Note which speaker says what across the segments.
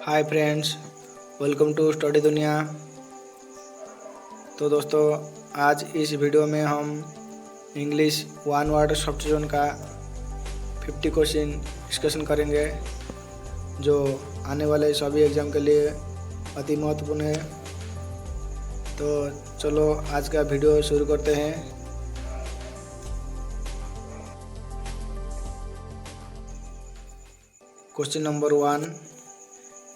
Speaker 1: Hi friends, welcome to study Duniya. तो दोस्तों, आज इस वीडियो में हम इंग्लिश वन वर्ड सब्स्टिट्यूशन का 50 क्वेश्चन डिस्कशन करेंगे, जो आने वाले सभी एग्ज़ाम के लिए अति महत्वपूर्ण है। तो चलो आज का वीडियो शुरू करते हैं। Question number 1,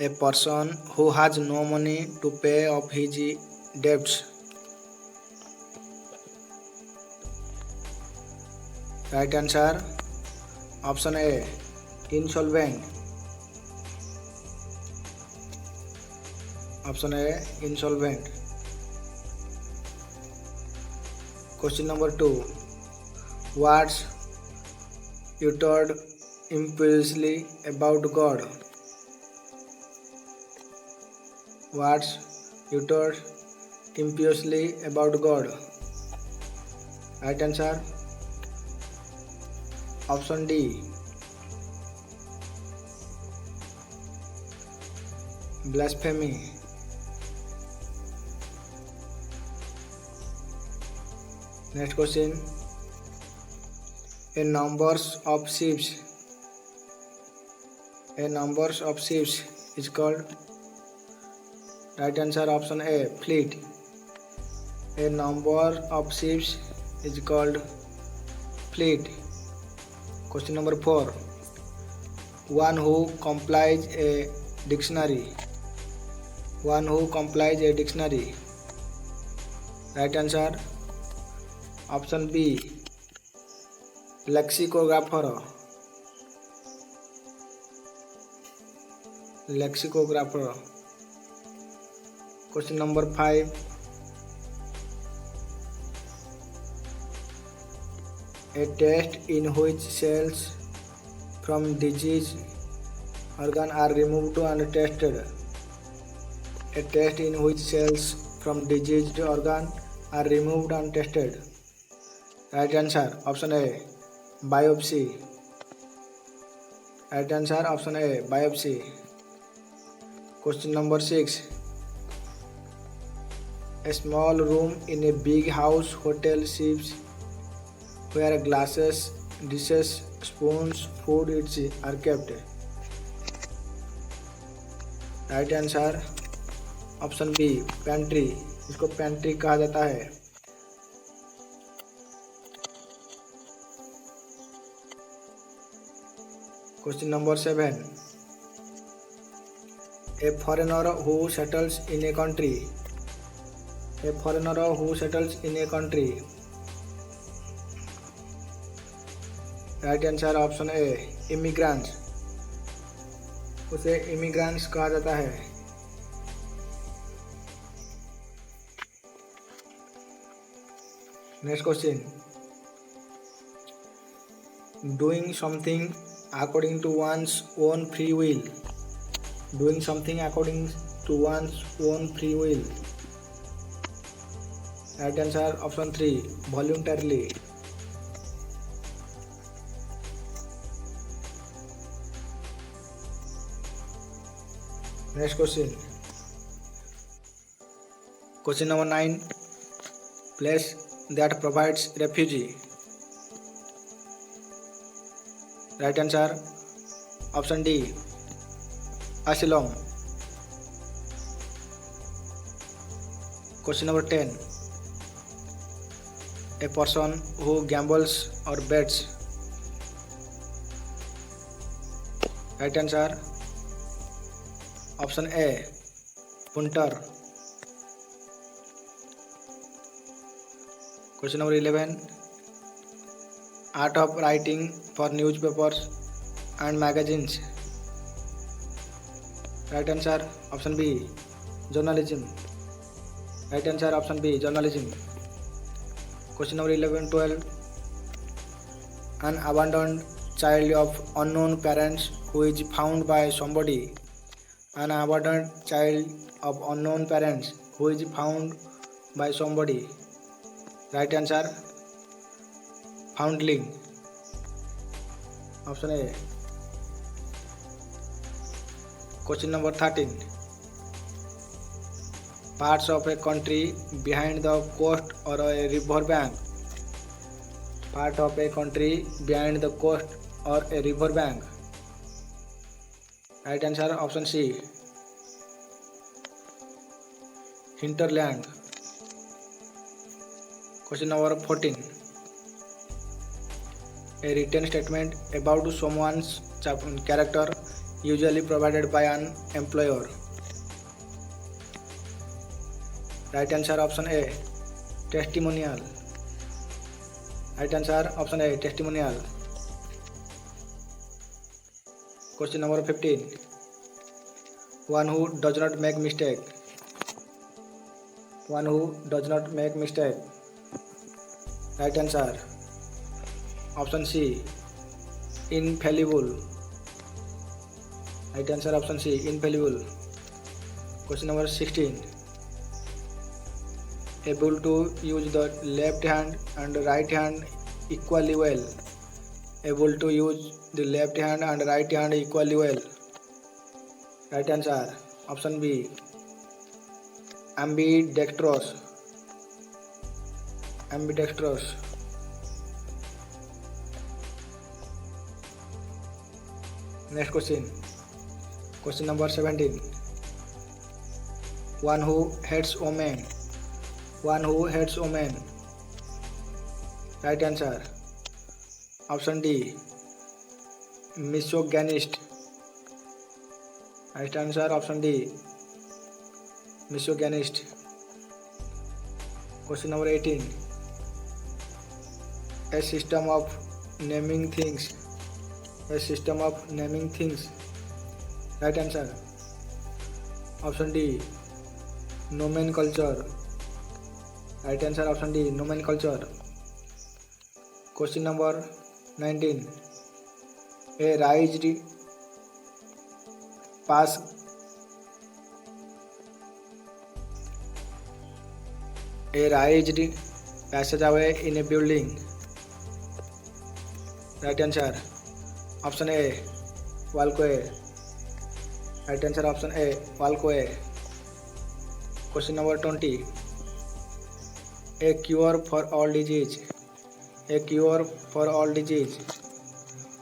Speaker 1: a person who has no money to pay off his debts. Right answer, option A, insolvent. Option A, insolvent. Question number 2, what you told impiously about God. What you told impiously about God. Right answer, option D, blasphemy. Next question, a numbers of sheep is called. Right answer, option A, fleet. A number of ships is called fleet. Question number 4, one who compiles a dictionary. One who compiles a dictionary. Right answer, option B, lexicographer. Lexicographer. Question number 5, a test in which cells from diseased organ are removed and tested. A test in which cells from diseased organ are removed and tested. Right answer, option A, biopsy. Right answer, option A, biopsy. Question number 6, a small room in a big house hotel ships where glasses, dishes, spoons, food are kept. Right answer, option B, pantry. इसको pantry कहा जाता है। Question number 7, a foreigner who settles in a country. A foreigner who settles in a country. Right answer, option A, immigrants. उसे immigrants कहा जाता है। Next question, doing something according to one's own free will. Doing something according to one's own free will. Right answer, option 3, voluntarily. Next question, question number 9, place that provides refugee. Right answer, option D, asylum. Question number 10, a person who gambles or bets. Right answer, option A, punter. Question number 11, art of writing for newspapers and magazines. Right answer, option B, journalism. Right answer, option B, journalism. Question number 11, 12, an abandoned child of unknown parents who is found by somebody. An abandoned child of unknown parents who is found by somebody. Right answer, foundling. Option A. Question number 13. Parts of a country behind the coast or a river bank. Part of a country behind the coast or a river bank. Right answer option C. Hinterland. Question number 14. A written statement about someone's character usually provided by an employer. Right answer option A. Testimonial. Right answer option A. Testimonial. Question number 15. One who does not make mistake. One who does not make mistake. Right answer option C. Infallible. Right answer option C. Infallible. Question number 16. Able to use the left hand and right hand equally well. Able to use the left hand and right hand equally well. Right answer option B. Ambidextrous. Ambidextrous. Next question. Question number 17. One who hates women. One who hates women. Right answer option D. Misogynist. Right answer option D. Misogynist. Question number 18. A system of naming things. A system of naming things. Right answer option D. Nomenclature. Right answer option D. Nomenclature. Question number 19. A raised pass. A raised passageway in a building. Right answer option A. Walkway. Right answer option A. Walkway. Question number 20. A cure for all disease. A cure for all disease.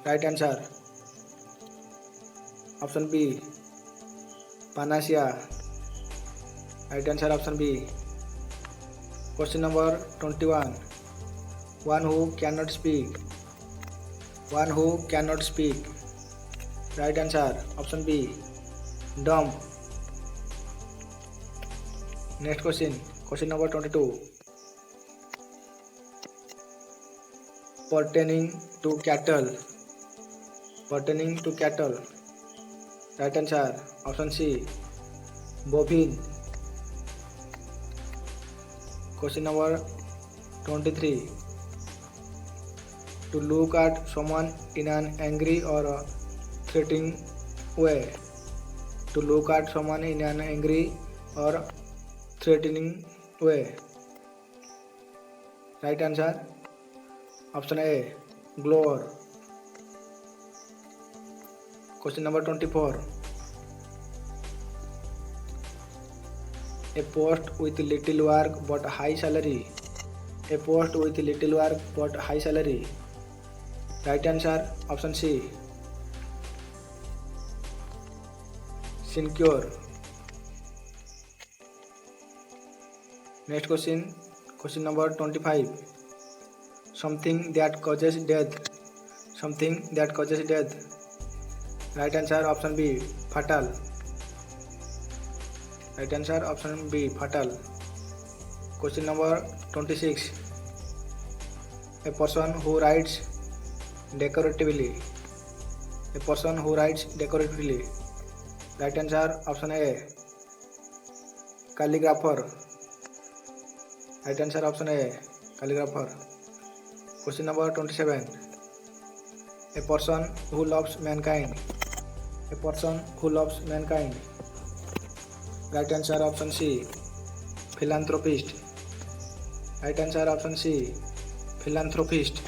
Speaker 1: Right answer option B. Panacea. Right answer option B. Question number 21. One who cannot speak. One who cannot speak. Right answer option B. Dumb. Next question. Question number 22. Pertaining to cattle. Pertaining to cattle. Right answer option C. Bovine. Question number 23. To look at someone in an angry or threatening way. To look at someone in an angry or threatening way. Right answer option A. Glower. Question number 24. A post with little work but high salary. A post with little work but high salary. Right answer option C. Sinecure. Next question. Question number 25. Something that causes death. Something that causes death. Right answer option B. Fatal. Right answer option B. Fatal. Question number 26. A person who writes decoratively. A person who writes decoratively. Right answer option A. Calligrapher. Right answer option A. Calligrapher. Question number 27. A person who loves mankind. A person who loves mankind. Right answer option C. Philanthropist. Right answer option C. Philanthropist.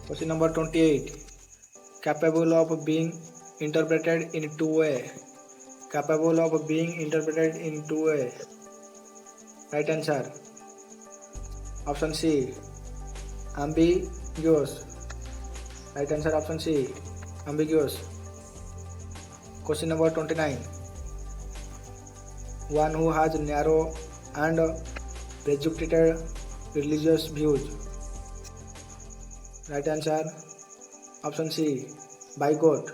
Speaker 1: Question number 28. capable of being interpreted in two way. Capable of being interpreted in two way. Right answer. Option C. Ambiguous. Right answer option C. Ambiguous. Question number 29. One who has narrow and prejudiced religious views. Right answer option C. Bigot.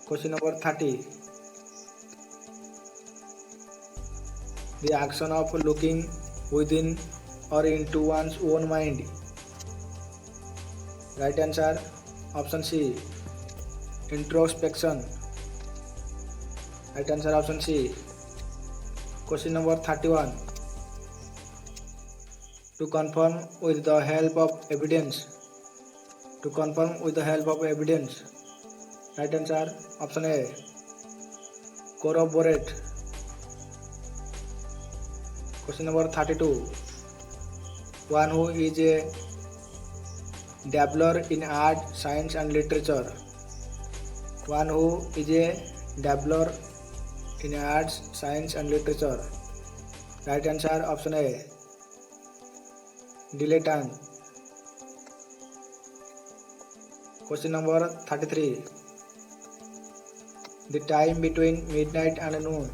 Speaker 1: Question number 30. The action of looking within or into one's own mind. Right answer option C. Introspection. Right answer option C. Question number 31. To confirm with the help of evidence. To confirm with the help of evidence. Right answer option A. Corroborate. Question number 32. One who is a dabbler in art, science and literature. One who is a dabbler in arts, science and literature. Right answer option A. Dilettante. Question number 33. The time between midnight and noon.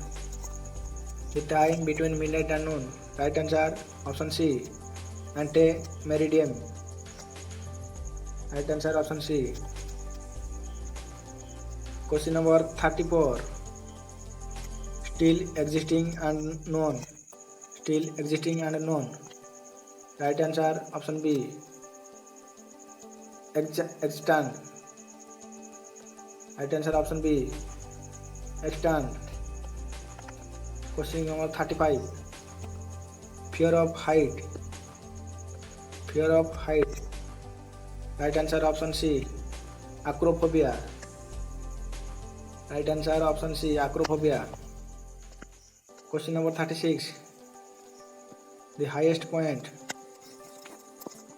Speaker 1: The time between midnight and noon. Right answer option C. Ante-meridian. Right answer option C. Question number 34. Still existing and known. Still existing and known. Right answer option B. Extant. Right answer option B. Extant. Question number 35. Fear of height. Fear of height. Right answer option C. Acrophobia. Right answer option C. Acrophobia. Question number 36. The highest point.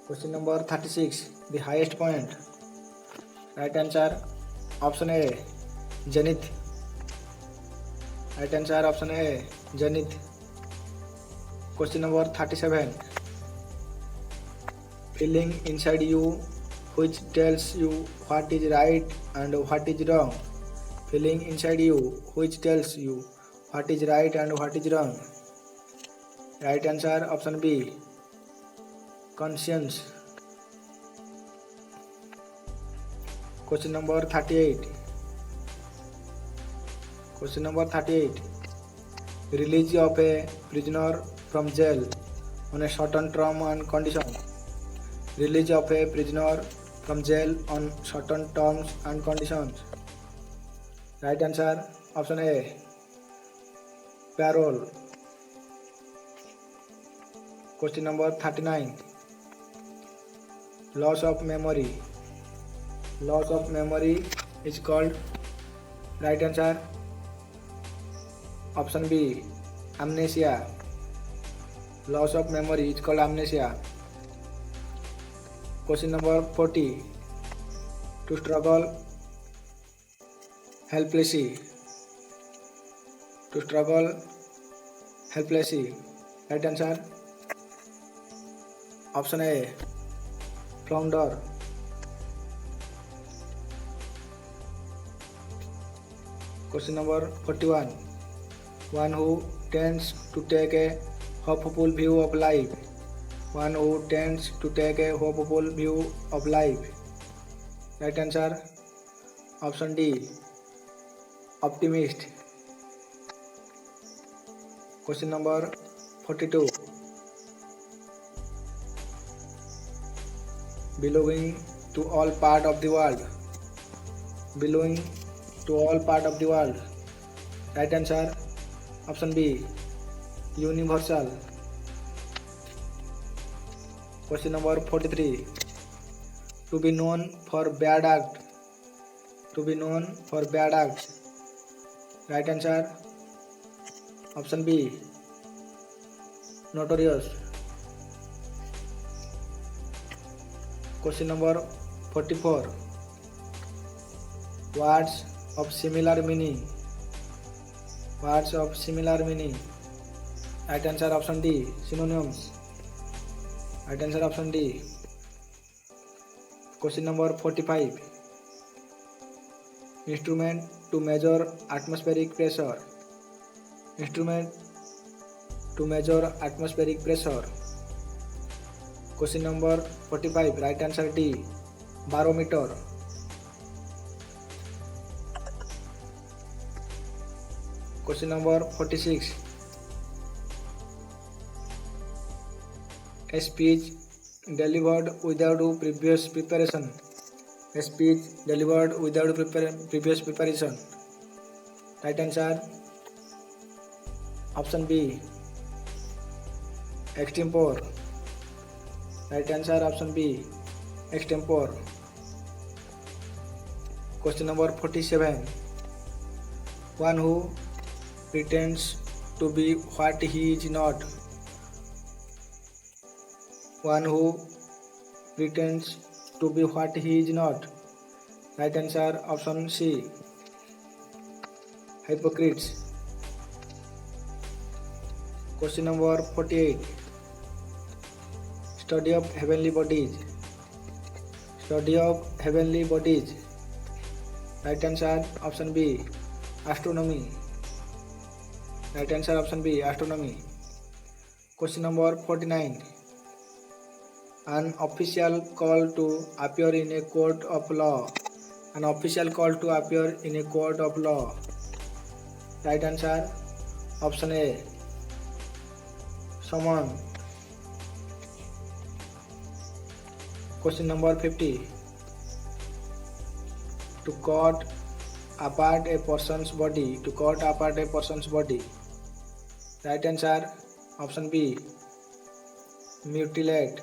Speaker 1: Question number 36. The highest point. Right answer option A. Zenith. Right answer option A. Zenith. Question number 37. Feeling inside you which tells you what is right and what is wrong. Feeling inside you which tells you what is right and what is wrong. Right answer option B. Conscience. Question number 38. Question number 38. Release of a prisoner from jail on a certain term and condition. Release of a prisoner from jail on certain terms and conditions. Right answer option A. Parole. Question number 39. Loss of memory. Loss of memory is called. Right answer option B. Amnesia. Loss of memory is called amnesia. Question number 40. To struggle helplessly. To struggle helplessly. Right answer option A. Flounder. Question number 41. One who tends to take a hopeful view of life. One who tends to take a hopeful view of life. Right answer option D. Optimist. Question number 42. Belonging to all part of the world. Belonging to all part of the world. Right answer option B. Universal. Question number 43. To be known for bad act. To be known for bad acts. Right answer option B. Notorious. Question number 44. Words of similar meaning. Words of similar meaning. Right answer option D. Synonyms. Right answer option D. Question number 45. Instrument to measure atmospheric pressure. Instrument to measure atmospheric pressure. Question number 45. Right answer D. Barometer. Question number 46. A speech delivered without previous preparation. A speech delivered without previous preparation. Right answer option B. Extempore. Right answer option B. Extempore. Question number 47. One who pretends to be what he is not. One who pretends to be what he is not. Right answer option C. Hypocrites. Question number 48. Study of heavenly bodies. Study of heavenly bodies. Right answer option B. Astronomy. Right answer option B. Astronomy. Question number 49. An official call to appear in a court of law. An official call to appear in a court of law. Right answer option A. Summon. Question number 50. To cut apart a person's body. To cut apart a person's body. Right answer option B. Mutilate.